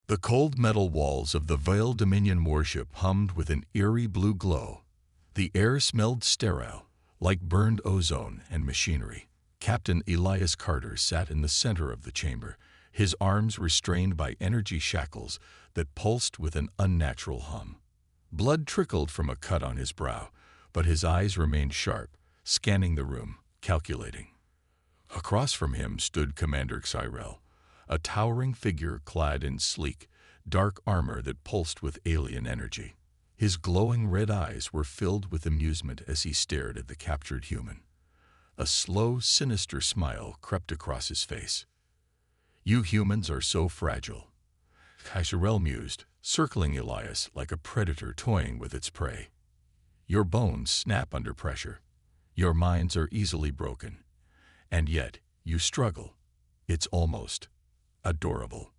The cold metal walls of the Veil Dominion warship hummed with an eerie blue glow. The air smelled sterile, like burned ozone and machinery. Captain Elias Carter sat in the center of the chamber, his arms restrained by energy shackles that pulsed with an unnatural hum. Blood trickled from a cut on his brow, but his eyes remained sharp, scanning the room, calculating. Across from him stood Commander Cyrell, a towering figure clad in sleek, dark armor that pulsed with alien energy. His glowing red eyes were filled with amusement as he stared at the captured human. A slow, sinister smile crept across his face. "You humans are so fragile," Cyrell mused, circling Elias like a predator toying with its prey. "Your bones snap under pressure. Your minds are easily broken. And yet, you struggle. It's almost adorable."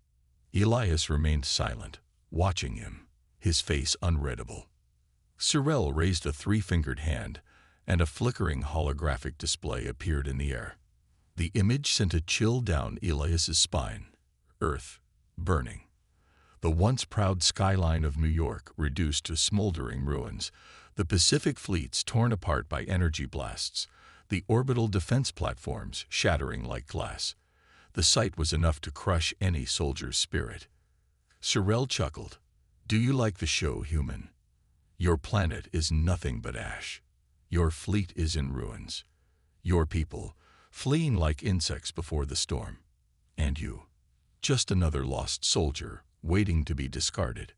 Elias remained silent, watching him, his face unreadable. Cyrell raised a three-fingered hand, and a flickering holographic display appeared in the air. The image sent a chill down Elias's spine. Earth, burning. The once proud skyline of New York reduced to smoldering ruins, the Pacific fleets torn apart by energy blasts, the orbital defense platforms shattering like glass. The sight was enough to crush any soldier's spirit. Cyrell chuckled. "Do you like the show, human? Your planet is nothing but ash. Your fleet is in ruins. Your people, fleeing like insects before the storm. And you, just another lost soldier, waiting to be discarded."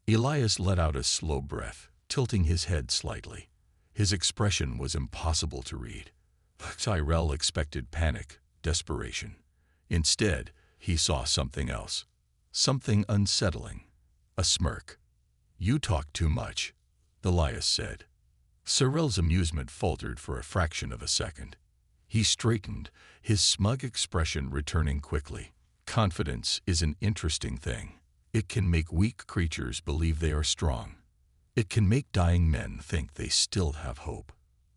Elias let out a slow breath, tilting his head slightly. His expression was impossible to read. Cyrell expected panic, desperation. Instead, he saw something else. Something unsettling. A smirk. "You talk too much," Elias said. Cyrell's amusement faltered for a fraction of a second. He straightened, his smug expression returning quickly. "Confidence is an interesting thing. It can make weak creatures believe they are strong. It can make dying men think they still have hope.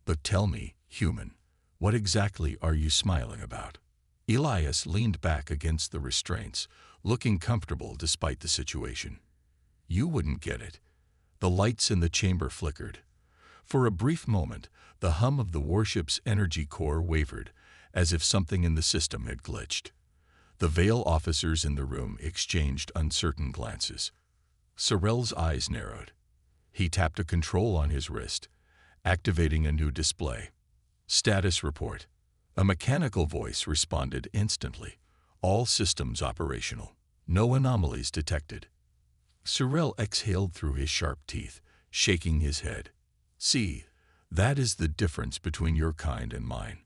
But tell me, human, what exactly are you smiling about?" Elias leaned back against the restraints, looking comfortable despite the situation. "You wouldn't get it." The lights in the chamber flickered. For a brief moment, the hum of the warship's energy core wavered, as if something in the system had glitched. The Veil officers in the room exchanged uncertain glances. Cyrell's eyes narrowed. He tapped a control on his wrist, activating a new display. "Status report." A mechanical voice responded instantly. "All systems operational. No anomalies detected." Cyrell exhaled through his sharp teeth, shaking his head. "See, that is the difference between your kind and mine.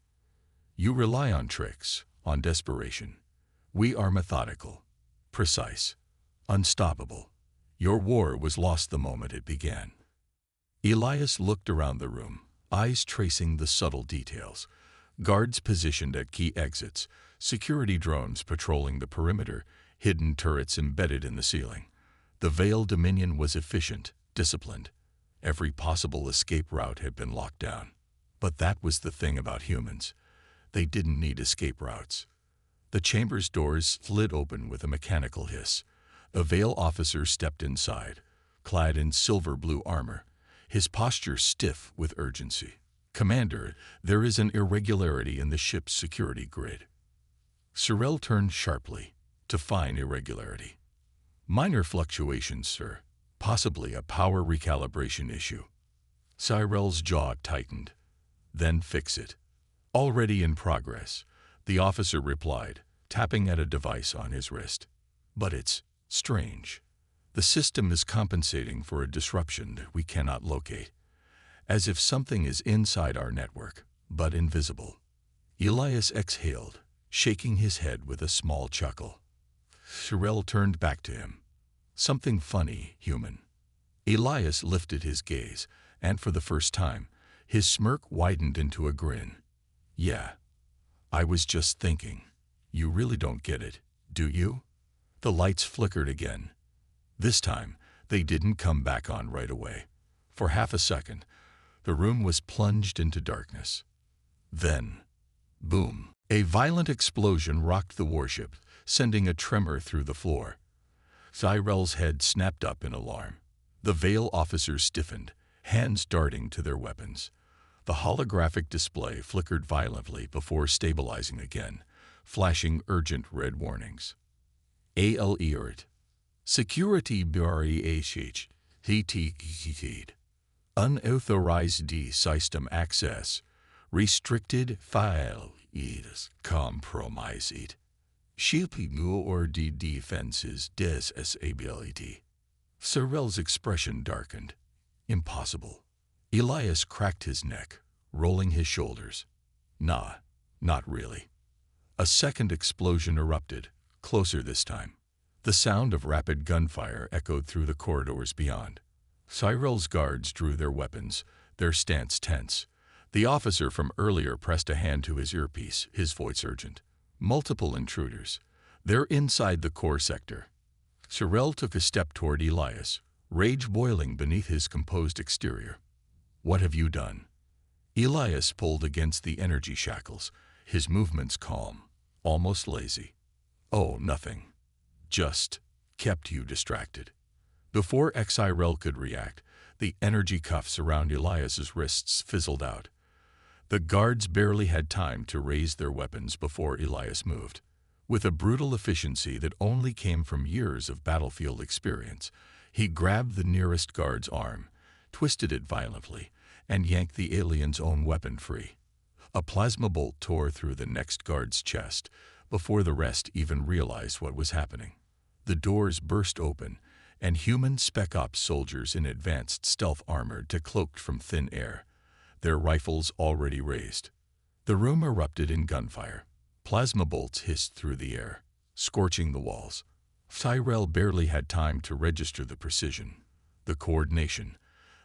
You rely on tricks, on desperation. We are methodical, precise, unstoppable. Your war was lost the moment it began." Elias looked around the room, eyes tracing the subtle details. Guards positioned at key exits, security drones patrolling the perimeter, hidden turrets embedded in the ceiling. The Veil Dominion was efficient, disciplined. Every possible escape route had been locked down. But that was the thing about humans. They didn't need escape routes. The chamber's doors slid open with a mechanical hiss. A Veil officer stepped inside, clad in silver-blue armor, his posture stiff with urgency. "Commander, there is an irregularity in the ship's security grid." Cyrell turned sharply. "To fine irregularity." "Minor fluctuations, sir. Possibly a power recalibration issue." Cyrell's jaw tightened. "Then fix it." "Already in progress," the officer replied, tapping at a device on his wrist. "But it's strange. The system is compensating for a disruption that we cannot locate, as if something is inside our network, but invisible." Elias exhaled, shaking his head with a small chuckle. Cyrell turned back to him. "Something funny, human." Elias lifted his gaze, and for the first time, his smirk widened into a grin. "Yeah, I was just thinking. You really don't get it, do you?" The lights flickered again. This time, they didn't come back on right away. For half a second, the room was plunged into darkness. Then, boom! A violent explosion rocked the warship, sending a tremor through the floor. Cyrell's head snapped up in alarm. The Veil officers stiffened, hands darting to their weapons. The holographic display flickered violently before stabilizing again, flashing urgent red warnings. AL alert. Security BREHH. TT. Unauthorized system access. Restricted file is compromised. Shipping or defenses disability. Cyrell's expression darkened. Impossible. Elias cracked his neck, rolling his shoulders. Nah, not really. A second explosion erupted, closer this time. The sound of rapid gunfire echoed through the corridors beyond. Cyrell's guards drew their weapons, their stance tense. The officer from earlier pressed a hand to his earpiece, his voice urgent. Multiple intruders. They're inside the core sector. Cyrell took a step toward Elias, rage boiling beneath his composed exterior. What have you done? Elias pulled against the energy shackles, his movements calm, almost lazy. Oh, nothing. Just kept you distracted. Before Cyrell could react, the energy cuffs around Elias's wrists fizzled out. The guards barely had time to raise their weapons before Elias moved. With a brutal efficiency that only came from years of battlefield experience, he grabbed the nearest guard's arm, twisted it violently, and yanked the alien's own weapon free. A plasma bolt tore through the next guard's chest before the rest even realized what was happening. The doors burst open, and human Spec Ops soldiers in advanced stealth armor decloaked from thin air, their rifles already raised. The room erupted in gunfire. Plasma bolts hissed through the air, scorching the walls. Cyrell barely had time to register the precision, the coordination,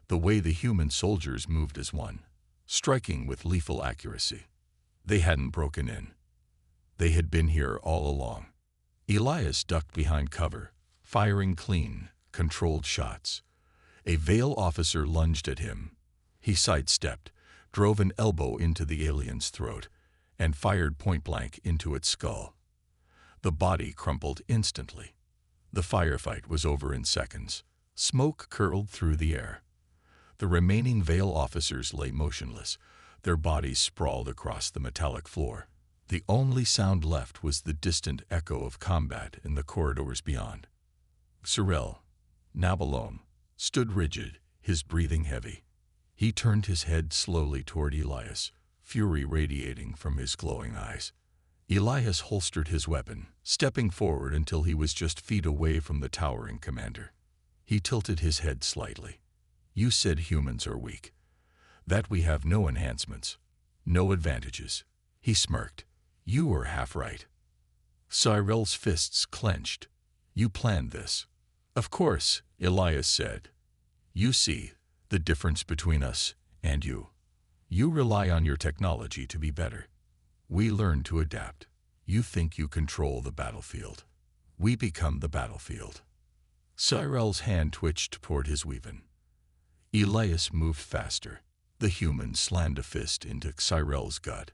the way the human soldiers moved as one, striking with lethal accuracy. They hadn't broken in. They had been here all along. Elias ducked behind cover, firing clean, controlled shots. A Veil officer lunged at him. He sidestepped, drove an elbow into the alien's throat, and fired point-blank into its skull. The body crumpled instantly. The firefight was over in seconds. Smoke curled through the air. The remaining Veil officers lay motionless, their bodies sprawled across the metallic floor. The only sound left was the distant echo of combat in the corridors beyond. Cyrell, now alone, stood rigid, his breathing heavy. He turned his head slowly toward Elias, fury radiating from his glowing eyes. Elias holstered his weapon, stepping forward until he was just feet away from the towering commander. He tilted his head slightly. You said humans are weak. That we have no enhancements, no advantages. He smirked. You were half right. Cyrell's fists clenched. You planned this. Of course, Elias said. You see the difference between us and you. You rely on your technology to be better. We learn to adapt. You think you control the battlefield. We become the battlefield. Cyrell's hand twitched toward his weapon. Elias moved faster. The human slammed a fist into Cyrell's gut,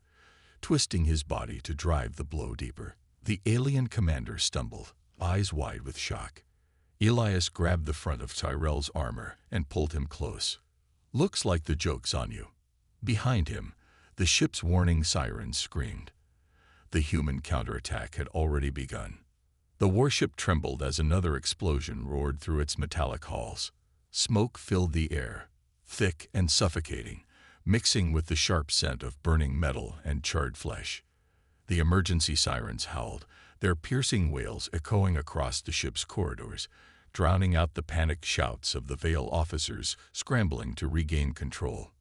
twisting his body to drive the blow deeper. The alien commander stumbled, eyes wide with shock. Elias grabbed the front of Cyrell's armor and pulled him close. Looks like the joke's on you. Behind him, the ship's warning sirens screamed. The human counterattack had already begun. The warship trembled as another explosion roared through its metallic halls. Smoke filled the air, thick and suffocating, mixing with the sharp scent of burning metal and charred flesh. The emergency sirens howled, their piercing wails echoing across the ship's corridors, drowning out the panicked shouts of the Veil officers scrambling to regain control.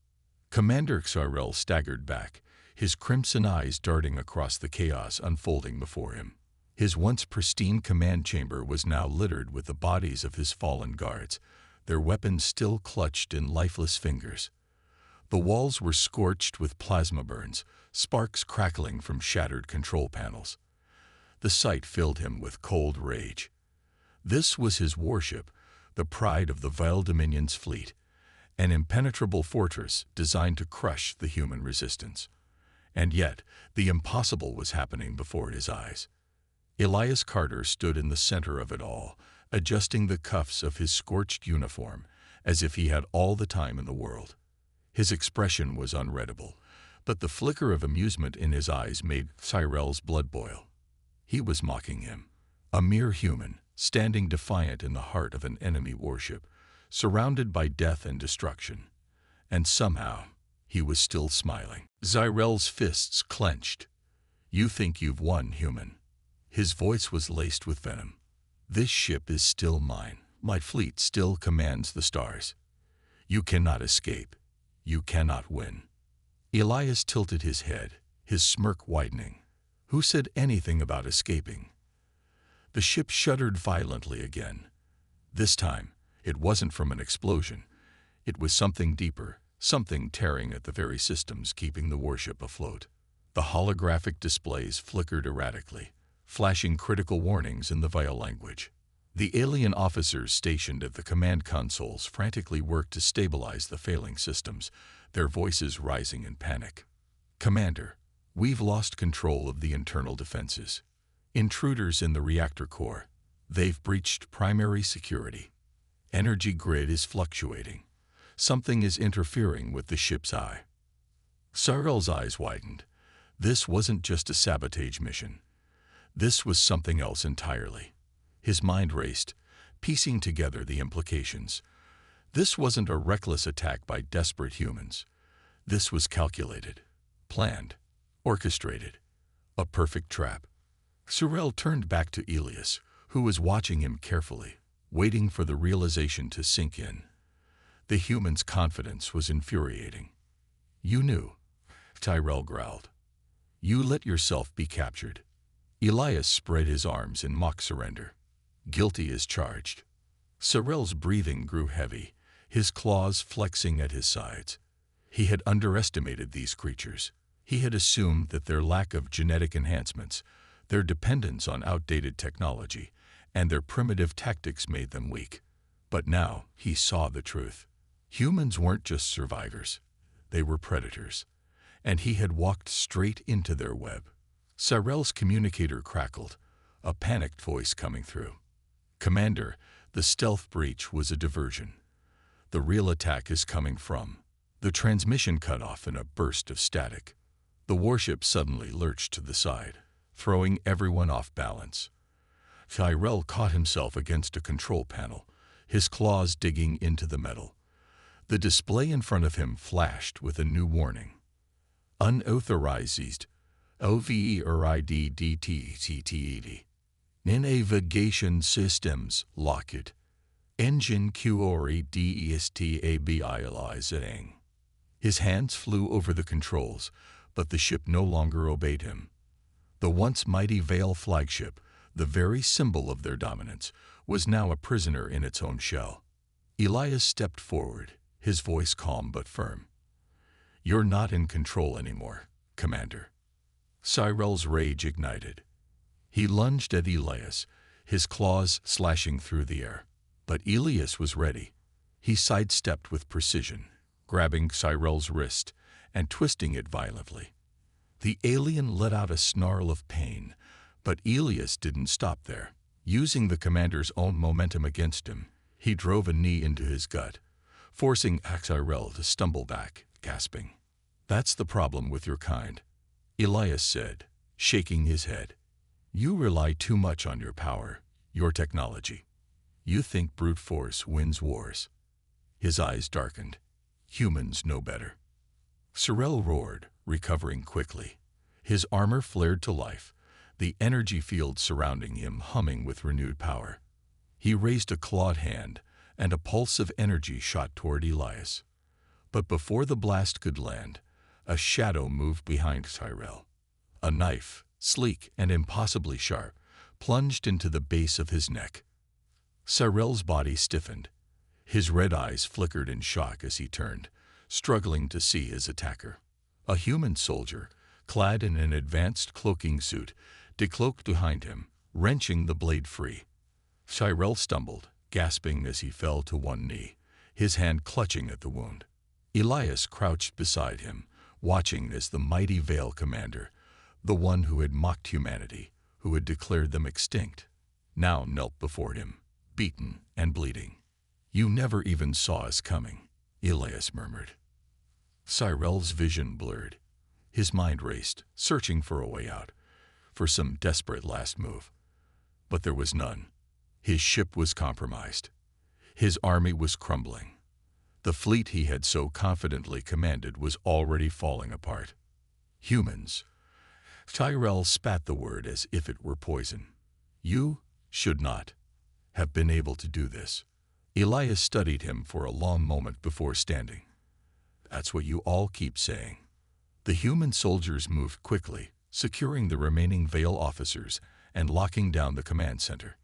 Commander Cyrell staggered back, his crimson eyes darting across the chaos unfolding before him. His once pristine command chamber was now littered with the bodies of his fallen guards, their weapons still clutched in lifeless fingers. The walls were scorched with plasma burns, sparks crackling from shattered control panels. The sight filled him with cold rage. This was his warship, the pride of the Veil Dominion's fleet, an impenetrable fortress designed to crush the human resistance. And yet, the impossible was happening before his eyes. Elias Carter stood in the center of it all, adjusting the cuffs of his scorched uniform as if he had all the time in the world. His expression was unreadable, but the flicker of amusement in his eyes made Cyrell's blood boil. He was mocking him, a mere human, standing defiant in the heart of an enemy warship, surrounded by death and destruction. And somehow, he was still smiling. Cyrell's fists clenched. "You think you've won, human." His voice was laced with venom. "This ship is still mine. My fleet still commands the stars. You cannot escape. You cannot win." Elias tilted his head, his smirk widening. Who said anything about escaping? The ship shuddered violently again. This time, it wasn't from an explosion. It was something deeper, something tearing at the very systems keeping the warship afloat. The holographic displays flickered erratically, flashing critical warnings in the vile language. The alien officers stationed at the command consoles frantically worked to stabilize the failing systems, their voices rising in panic. "Commander, we've lost control of the internal defenses. Intruders in the reactor core. They've breached primary security. Energy grid is fluctuating. Something is interfering with the ship's eye." Cyrell's eyes widened. This wasn't just a sabotage mission. This was something else entirely. His mind raced, piecing together the implications. This wasn't a reckless attack by desperate humans. This was calculated, planned, orchestrated. A perfect trap. Cyrell turned back to Elias, who was watching him carefully, waiting for the realization to sink in. The human's confidence was infuriating. "You knew," Tyrell growled. "You let yourself be captured." Elias spread his arms in mock surrender. "Guilty as charged." Cyrell's breathing grew heavy, his claws flexing at his sides. He had underestimated these creatures. He had assumed that their lack of genetic enhancements, their dependence on outdated technology, and their primitive tactics made them weak. But now he saw the truth. Humans weren't just survivors. They were predators. And he had walked straight into their web. Cyrell's communicator crackled, a panicked voice coming through. "Commander, the stealth breach was a diversion. The real attack is coming from." The transmission cut off in a burst of static. The warship suddenly lurched to the side, throwing everyone off balance. Cyrell caught himself against a control panel, his claws digging into the metal. The display in front of him flashed with a new warning. "Unauthorized OVERIDDTTTED. Navigation systems locked. Engine QORIDESTABILIZing." His hands flew over the controls, but the ship no longer obeyed him. The once mighty Vale flagship, the very symbol of their dominance, was now a prisoner in its own shell. Elias stepped forward, his voice calm but firm. "You're not in control anymore, Commander." Cyrell's rage ignited. He lunged at Elias, his claws slashing through the air. But Elias was ready. He sidestepped with precision, grabbing Cyrell's wrist and twisting it violently. The alien let out a snarl of pain, but Elias didn't stop there. Using the commander's own momentum against him, he drove a knee into his gut, forcing Cyrell to stumble back, gasping. "That's the problem with your kind," Elias said, shaking his head. "You rely too much on your power, your technology. You think brute force wins wars." His eyes darkened. "Humans know better." Cyrell roared, recovering quickly. His armor flared to life, the energy field surrounding him humming with renewed power. He raised a clawed hand, and a pulse of energy shot toward Elias. But before the blast could land, a shadow moved behind Cyrell. A knife, sleek and impossibly sharp, plunged into the base of his neck. Cyrell's body stiffened. His red eyes flickered in shock as he turned, struggling to see his attacker. A human soldier, clad in an advanced cloaking suit, decloaked behind him, wrenching the blade free. Cyrell stumbled, gasping as he fell to one knee, his hand clutching at the wound. Elias crouched beside him, watching as the mighty Vale commander, the one who had mocked humanity, who had declared them extinct, now knelt before him, beaten and bleeding. "You never even saw us coming," Elias murmured. Cyrell's vision blurred. His mind raced, searching for a way out, for some desperate last move. But there was none. His ship was compromised. His army was crumbling. The fleet he had so confidently commanded was already falling apart. "Humans." Tyrell spat the word as if it were poison. "You should not have been able to do this." Elias studied him for a long moment before standing. "That's what you all keep saying." The human soldiers moved quickly, securing the remaining Veil officers and locking down the command center.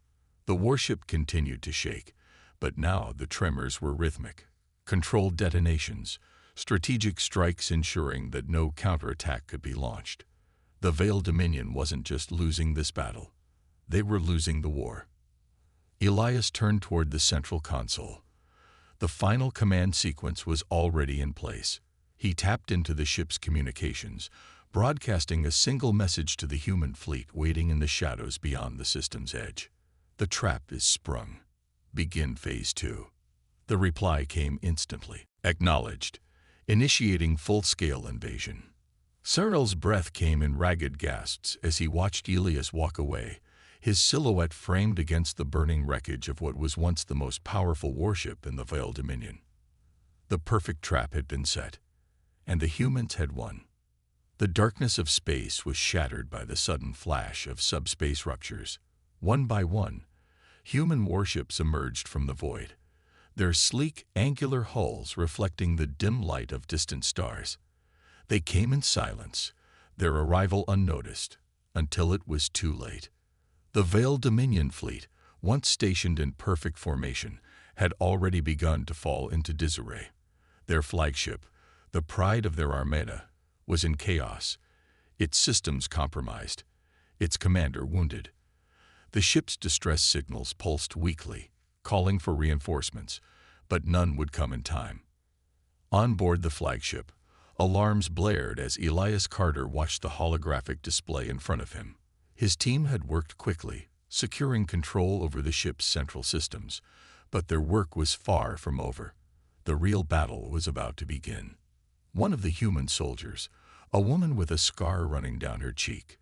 The warship continued to shake, but now the tremors were rhythmic. Controlled detonations, strategic strikes ensuring that no counterattack could be launched. The Veil Dominion wasn't just losing this battle. They were losing the war. Elias turned toward the central console. The final command sequence was already in place. He tapped into the ship's communications, broadcasting a single message to the human fleet waiting in the shadows beyond the system's edge. "The trap is sprung. Begin Phase 2. The reply came instantly. "Acknowledged. Initiating full-scale invasion." Cyrill's breath came in ragged gasps as he watched Elias walk away, his silhouette framed against the burning wreckage of what was once the most powerful warship in the Veil Dominion. The perfect trap had been set, and the humans had won. The darkness of space was shattered by the sudden flash of subspace ruptures. One by one, human warships emerged from the void, their sleek, angular hulls reflecting the dim light of distant stars. They came in silence, their arrival unnoticed, until it was too late. The Veil Dominion fleet, once stationed in perfect formation, had already begun to fall into disarray. Their flagship, the pride of their armada, was in chaos, its systems compromised, its commander wounded. The ship's distress signals pulsed weakly, calling for reinforcements, but none would come in time. On board the flagship, alarms blared as Elias Carter watched the holographic display in front of him. His team had worked quickly, securing control over the ship's central systems, but their work was far from over. The real battle was about to begin. One of the human soldiers, a woman with a scar running down her cheek,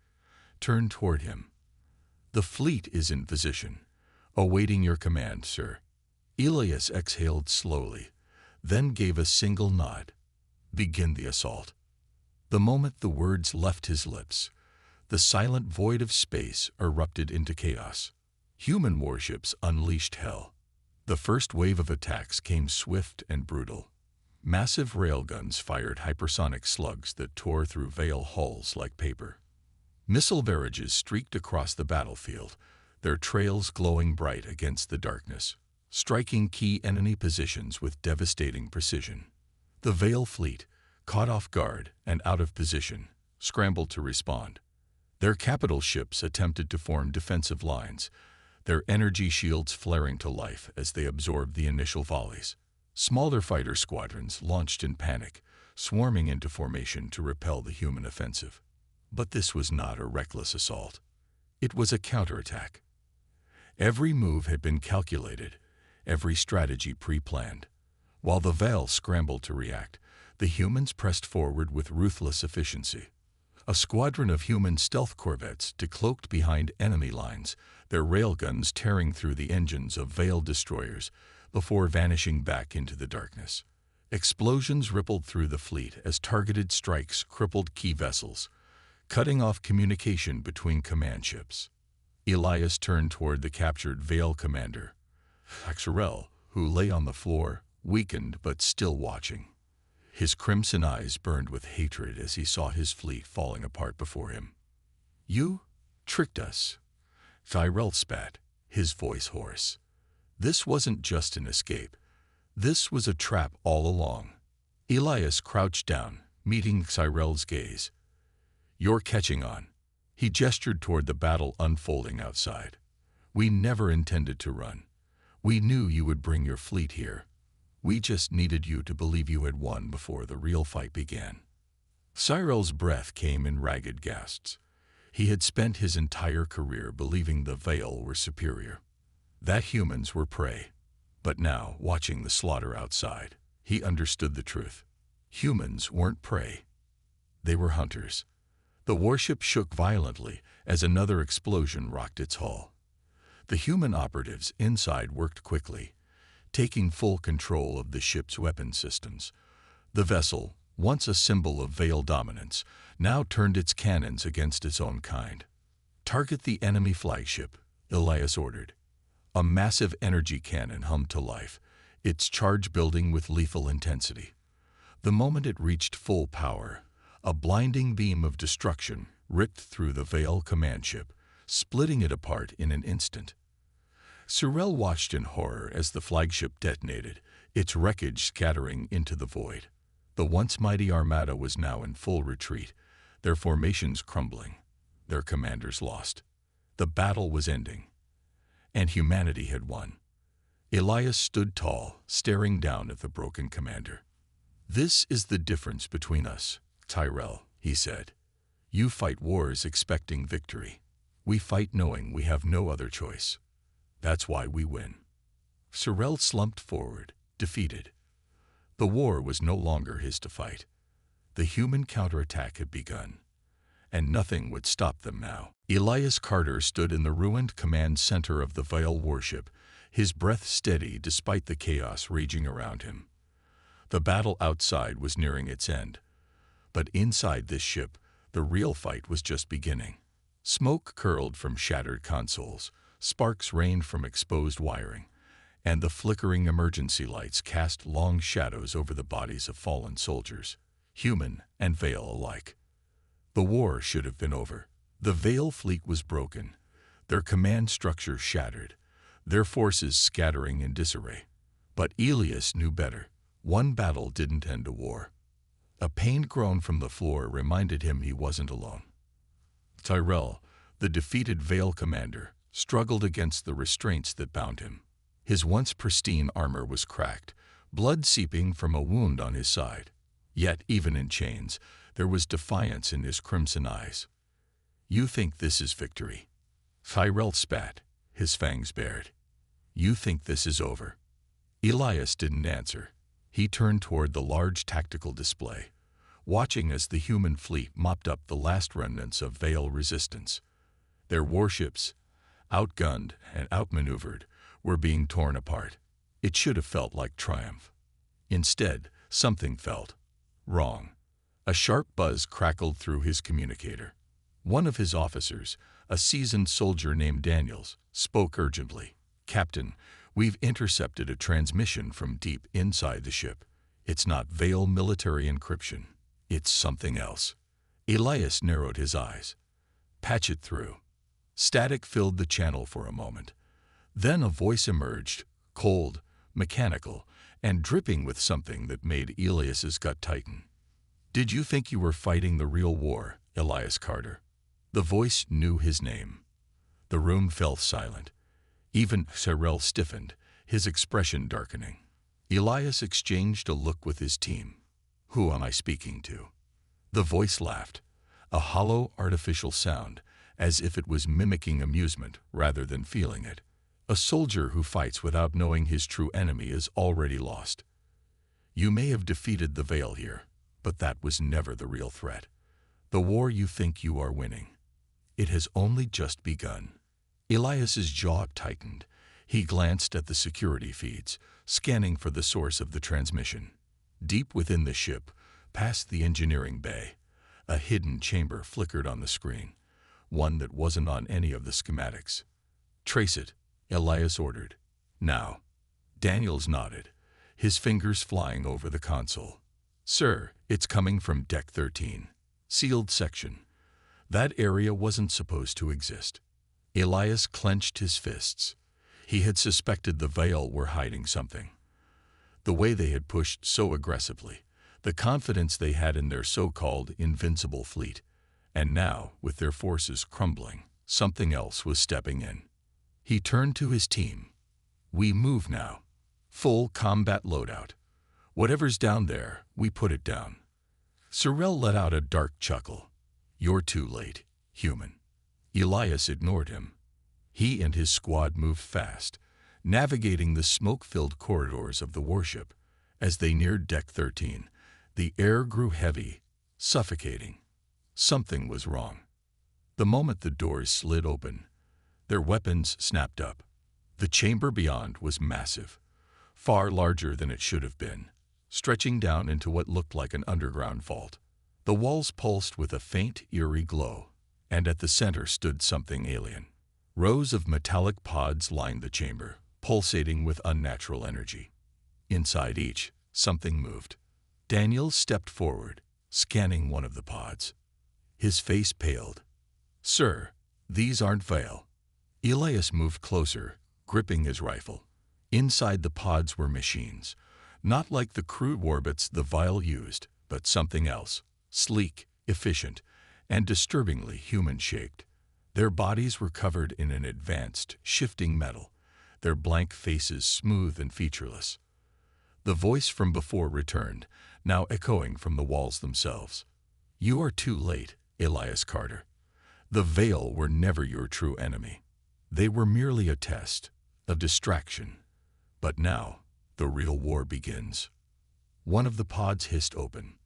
turned toward him. "The fleet is in position, awaiting your command, sir." Elias exhaled slowly, then gave a single nod. "Begin the assault." The moment the words left his lips, the silent void of space erupted into chaos. Human warships unleashed hell. The first wave of attacks came swift and brutal. Massive railguns fired hypersonic slugs that tore through Veil hulls like paper. Missile barrages streaked across the battlefield, their trails glowing bright against the darkness, striking key enemy positions with devastating precision. The Veil fleet, caught off guard and out of position, scrambled to respond. Their capital ships attempted to form defensive lines, their energy shields flaring to life as they absorbed the initial volleys. Smaller fighter squadrons launched in panic, swarming into formation to repel the human offensive. But this was not a reckless assault. It was a counterattack. Every move had been calculated, every strategy pre-planned. While the Veil scrambled to react, the humans pressed forward with ruthless efficiency. A squadron of human stealth corvettes decloaked behind enemy lines, their railguns tearing through the engines of Veil destroyers before vanishing back into the darkness. Explosions rippled through the fleet as targeted strikes crippled key vessels, cutting off communication between command ships. Elias turned toward the captured Veil commander, Cyrell, who lay on the floor, weakened but still watching. His crimson eyes burned with hatred as he saw his fleet falling apart before him. "You tricked us," Cyrell spat, his voice hoarse. "This wasn't just an escape. This was a trap all along." Elias crouched down, meeting Cyrell's gaze. "You're catching on." He gestured toward the battle unfolding outside. "We never intended to run. We knew you would bring your fleet here. We just needed you to believe you had won before the real fight began." Cyrell's breath came in ragged gasps. He had spent his entire career believing the Veil were superior. that humans were prey. But now, watching the slaughter outside, he understood the truth. Humans weren't prey. They were hunters. The warship shook violently as another explosion rocked its hull. The human operatives inside worked quickly, taking full control of the ship's weapon systems. The vessel, once a symbol of Veil dominance, now turned its cannons against its own kind. "Target the enemy flagship," Elias ordered. A massive energy cannon hummed to life, its charge building with lethal intensity. The moment it reached full power, a blinding beam of destruction ripped through the Veil command ship, splitting it apart in an instant. Sorel watched in horror as the flagship detonated, its wreckage scattering into the void. The once mighty armada was now in full retreat, their formations crumbling, their commanders lost. The battle was ending, and humanity had won. Elias stood tall, staring down at the broken commander. "This is the difference between us, Tyrell," he said. "You fight wars expecting victory. We fight knowing we have no other choice. That's why we win." Sorel slumped forward, defeated. The war was no longer his to fight. The human counterattack had begun, and nothing would stop them now. Elias Carter stood in the ruined command center of the Veil warship, his breath steady despite the chaos raging around him. The battle outside was nearing its end, but inside this ship, the real fight was just beginning. Smoke curled from shattered consoles, sparks rained from exposed wiring, and the flickering emergency lights cast long shadows over the bodies of fallen soldiers, human and Veil alike. The war should have been over. The Veil fleet was broken, their command structure shattered, their forces scattering in disarray. But Elias knew better. One battle didn't end a war. A pained groan from the floor reminded him he wasn't alone. Tyrell, the defeated Veil commander, struggled against the restraints that bound him. His once pristine armor was cracked, blood seeping from a wound on his side. Yet, even in chains, there was defiance in his crimson eyes. "You think this is victory?" Tyrell spat, his fangs bared. "You think this is over?" Elias didn't answer. He turned toward the large tactical display, watching as the human fleet mopped up the last remnants of Veil resistance. Their warships, outgunned and outmaneuvered, were being torn apart. It should have felt like triumph. Instead, something felt wrong. A sharp buzz crackled through his communicator. One of his officers, a seasoned soldier named Daniels, spoke urgently. "Captain, we've intercepted a transmission from deep inside the ship. It's not Veil military encryption. It's something else." Elias narrowed his eyes. "Patch it through." Static filled the channel for a moment. Then a voice emerged, cold, mechanical, and dripping with something that made Elias's gut tighten. "Did you think you were fighting the real war, Elias Carter?" The voice knew his name. The room fell silent. Even Sorel stiffened, his expression darkening. Elias exchanged a look with his team. "Who am I speaking to?" The voice laughed, a hollow, artificial sound, as if it was mimicking amusement rather than feeling it. "A soldier who fights without knowing his true enemy is already lost. You may have defeated the Veil here, but that was never the real threat. The war you think you are winning, it has only just begun." Elias's jaw tightened. He glanced at the security feeds, scanning for the source of the transmission. Deep within the ship, past the engineering bay, a hidden chamber flickered on the screen, one that wasn't on any of the schematics. "Trace it," Elias ordered. "Now." Daniels nodded, his fingers flying over the console. "Sir, it's coming from Deck 13. Sealed section. That area wasn't supposed to exist." Elias clenched his fists. He had suspected the Veil were hiding something. The way they had pushed so aggressively, the confidence they had in their so-called invincible fleet, and now, with their forces crumbling, something else was stepping in. He turned to his team. "We move now. Full combat loadout. Whatever's down there, we put it down." Sorel let out a dark chuckle. "You're too late, human." Elias ignored him. He and his squad moved fast, navigating the smoke-filled corridors of the warship. As they neared Deck 13, the air grew heavy, suffocating. Something was wrong. The moment the doors slid open, their weapons snapped up. The chamber beyond was massive, far larger than it should have been, stretching down into what looked like an underground vault. The walls pulsed with a faint, eerie glow, and at the center stood something alien. Rows of metallic pods lined the chamber, pulsating with unnatural energy. Inside each, something moved. Daniel stepped forward, scanning one of the pods. His face paled. "Sir, these aren't Vale." Elias moved closer, gripping his rifle. Inside the pods were machines, not like the crude warbits the Vile used, but something else, sleek, efficient, and disturbingly human-shaped. Their bodies were covered in an advanced, shifting metal, their blank faces smooth and featureless. The voice from before returned, now echoing from the walls themselves. "You are too late, Elias Carter. The Vale were never your true enemy. They were merely a test, a distraction. But now, the real war begins." One of the pods hissed open.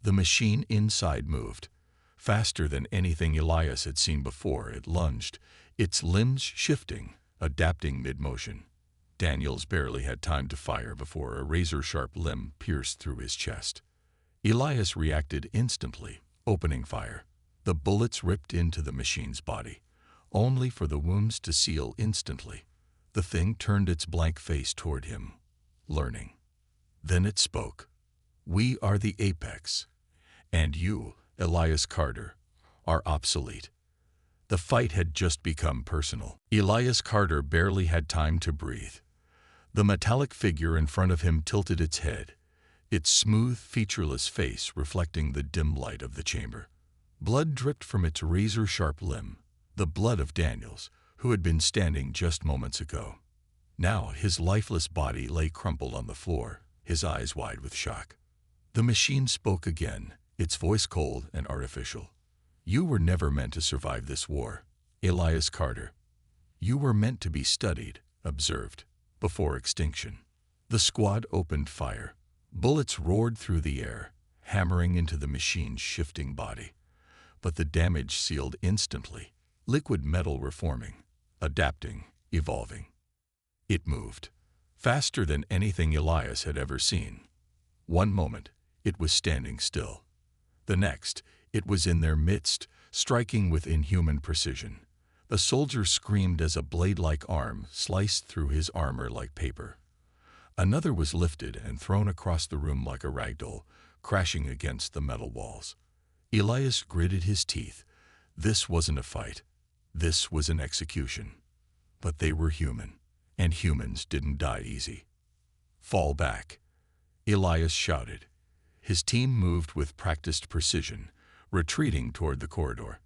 The machine inside moved. Faster than anything Elias had seen before, it lunged, its limbs shifting, adapting mid-motion. Daniels barely had time to fire before a razor-sharp limb pierced through his chest. Elias reacted instantly, opening fire. The bullets ripped into the machine's body, only for the wounds to seal instantly. The thing turned its blank face toward him, learning. Then it spoke. "We are the Apex, and you, Elias Carter, are obsolete." The fight had just become personal. Elias Carter barely had time to breathe. The metallic figure in front of him tilted its head, its smooth, featureless face reflecting the dim light of the chamber. Blood dripped from its razor-sharp limb, the blood of Daniels, who had been standing just moments ago. Now his lifeless body lay crumpled on the floor, his eyes wide with shock. The machine spoke again, its voice cold and artificial. "You were never meant to survive this war, Elias Carter. You were meant to be studied, observed, before extinction." The squad opened fire. Bullets roared through the air, hammering into the machine's shifting body. But the damage sealed instantly, liquid metal reforming, adapting, evolving. It moved, faster than anything Elias had ever seen. One moment, it was standing still. The next, it was in their midst, striking with inhuman precision. The soldier screamed as a blade-like arm sliced through his armor like paper. Another was lifted and thrown across the room like a ragdoll, crashing against the metal walls. Elias gritted his teeth. This wasn't a fight. This was an execution. But they were human, and humans didn't die easy. "Fall back," Elias shouted. His team moved with practiced precision, retreating toward the corridor.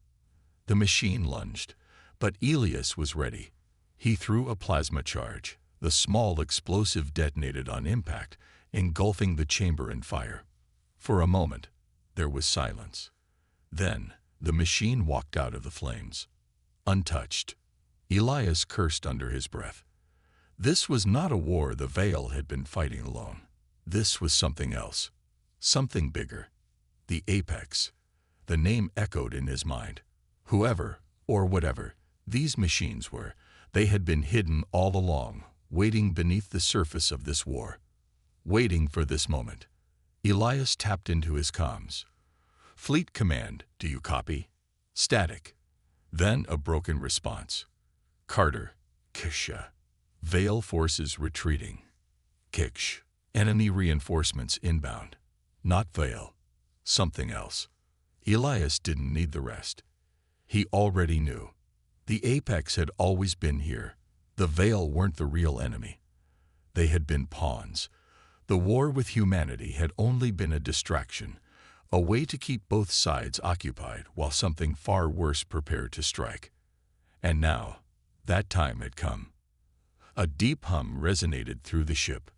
The machine lunged, but Elias was ready. He threw a plasma charge. The small explosive detonated on impact, engulfing the chamber in fire. For a moment, there was silence. Then, the machine walked out of the flames, untouched. Elias cursed under his breath. This was not a war the Vale had been fighting alone. This was something else, something bigger. The Apex. The name echoed in his mind. Whoever, or whatever, these machines were, they had been hidden all along, waiting beneath the surface of this war. Waiting for this moment. Elias tapped into his comms. "Fleet Command, do you copy?" Static. Then a broken response. "Carter, Kisha. Vale forces retreating. Kiksh. Enemy reinforcements inbound." Not Vale. Something else. Elias didn't need the rest. He already knew. The Apex had always been here. The Vale weren't the real enemy. They had been pawns. The war with humanity had only been a distraction, a way to keep both sides occupied while something far worse prepared to strike. And now, that time had come. A deep hum resonated through the ship.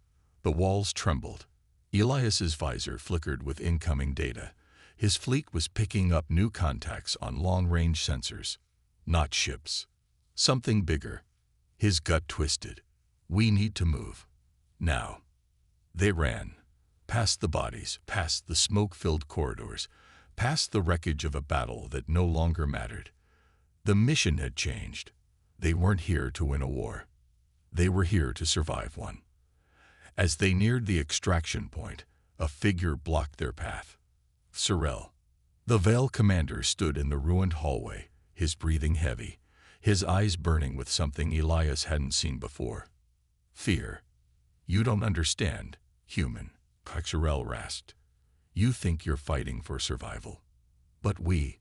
The walls trembled. Elias's visor flickered with incoming data. His fleet was picking up new contacts on long-range sensors. Not ships. Something bigger. His gut twisted. We need to move. Now. They ran. Past the bodies, past the smoke-filled corridors, past the wreckage of a battle that no longer mattered. The mission had changed. They weren't here to win a war. They were here to survive one. As they neared the extraction point, a figure blocked their path. Sorrel. The Veil commander stood in the ruined hallway, his breathing heavy, his eyes burning with something Elias hadn't seen before. Fear. You don't understand, human, Sorrel rasped. You think you're fighting for survival. But we.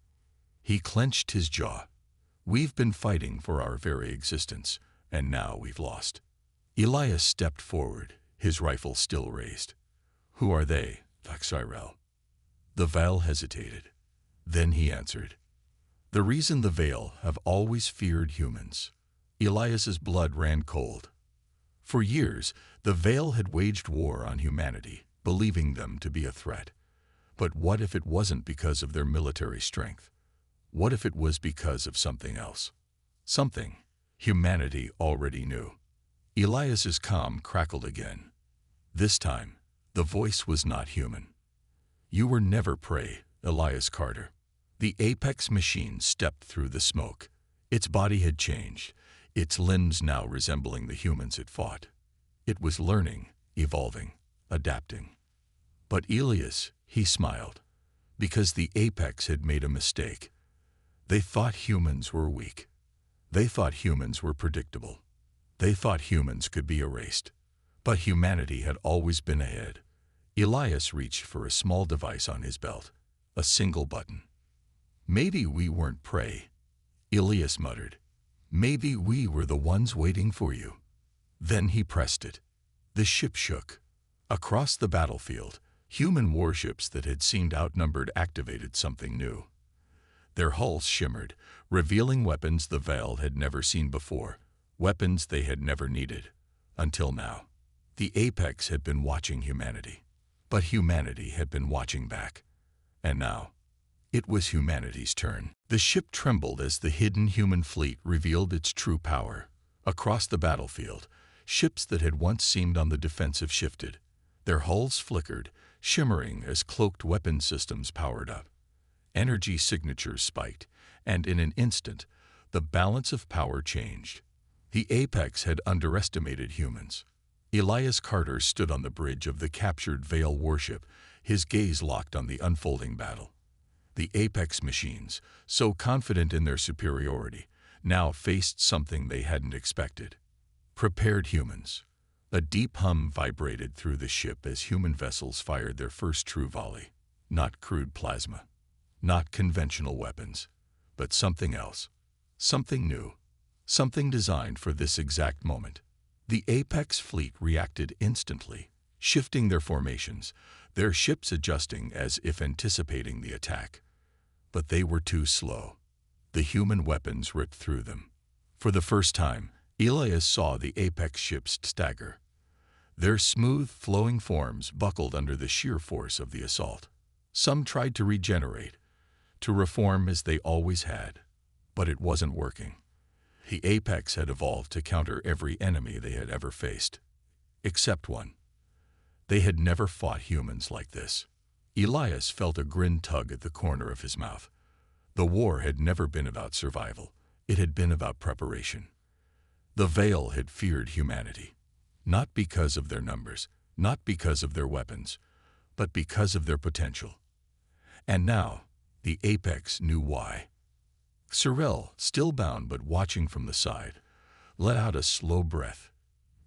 He clenched his jaw. We've been fighting for our very existence, and now we've lost. Elias stepped forward, his rifle still raised. Who are they, Sorrel? The Veil hesitated. Then he answered. The reason the Veil have always feared humans. Elias's blood ran cold. For years, the Veil had waged war on humanity, believing them to be a threat. But what if it wasn't because of their military strength? What if it was because of something else? Something humanity already knew. Elias's calm crackled again. This time, the voice was not human. You were never prey, Elias Carter. The Apex machine stepped through the smoke. Its body had changed, its limbs now resembling the humans it fought. It was learning, evolving, adapting. But Elias, he smiled, because the Apex had made a mistake. They thought humans were weak. They thought humans were predictable. They thought humans could be erased. But humanity had always been ahead. Elias reached for a small device on his belt, a single button. Maybe we weren't prey, Elias muttered. Maybe we were the ones waiting for you. Then he pressed it. The ship shook. Across the battlefield, human warships that had seemed outnumbered activated something new. Their hulls shimmered, revealing weapons the Veil had never seen before, weapons they had never needed. Until now. The Apex had been watching humanity. But humanity had been watching back. And now, it was humanity's turn. The ship trembled as the hidden human fleet revealed its true power. Across the battlefield, ships that had once seemed on the defensive shifted. Their hulls flickered, shimmering as cloaked weapon systems powered up. Energy signatures spiked, and in an instant, the balance of power changed. The Apex had underestimated humans. Elias Carter stood on the bridge of the captured Veil warship, his gaze locked on the unfolding battle. The Apex machines, so confident in their superiority, now faced something they hadn't expected. Prepared humans. A deep hum vibrated through the ship as human vessels fired their first true volley. Not crude plasma. Not conventional weapons. But something else. Something new. Something designed for this exact moment. The Apex fleet reacted instantly, shifting their formations, their ships adjusting as if anticipating the attack. But they were too slow. The human weapons ripped through them. For the first time, Elias saw the Apex ships stagger. Their smooth, flowing forms buckled under the sheer force of the assault. Some tried to regenerate, to reform as they always had. But it wasn't working. The Apex had evolved to counter every enemy they had ever faced. Except one. They had never fought humans like this. Elias felt a grin tug at the corner of his mouth. The war had never been about survival. It had been about preparation. The Veil had feared humanity. Not because of their numbers, not because of their weapons, but because of their potential. And now, the Apex knew why. Sorrel, still bound but watching from the side, let out a slow breath.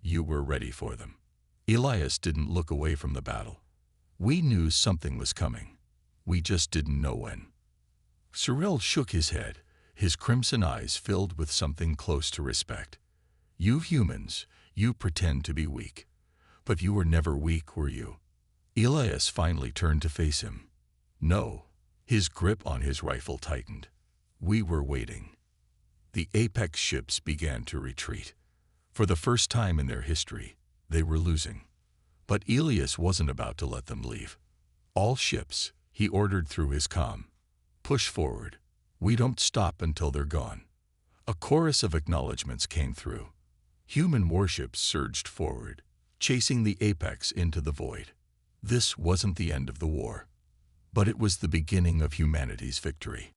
You were ready for them. Elias didn't look away from the battle. We knew something was coming. We just didn't know when. Sorrel shook his head, his crimson eyes filled with something close to respect. You humans, you pretend to be weak. But you were never weak, were you? Elias finally turned to face him. No. His grip on his rifle tightened. We were waiting. The Apex ships began to retreat. For the first time in their history, they were losing. But Elias wasn't about to let them leave. All ships, he ordered through his comm. Push forward. We don't stop until they're gone. A chorus of acknowledgments came through. Human warships surged forward, chasing the apex into the void. This wasn't the end of the war, but it was the beginning of humanity's victory.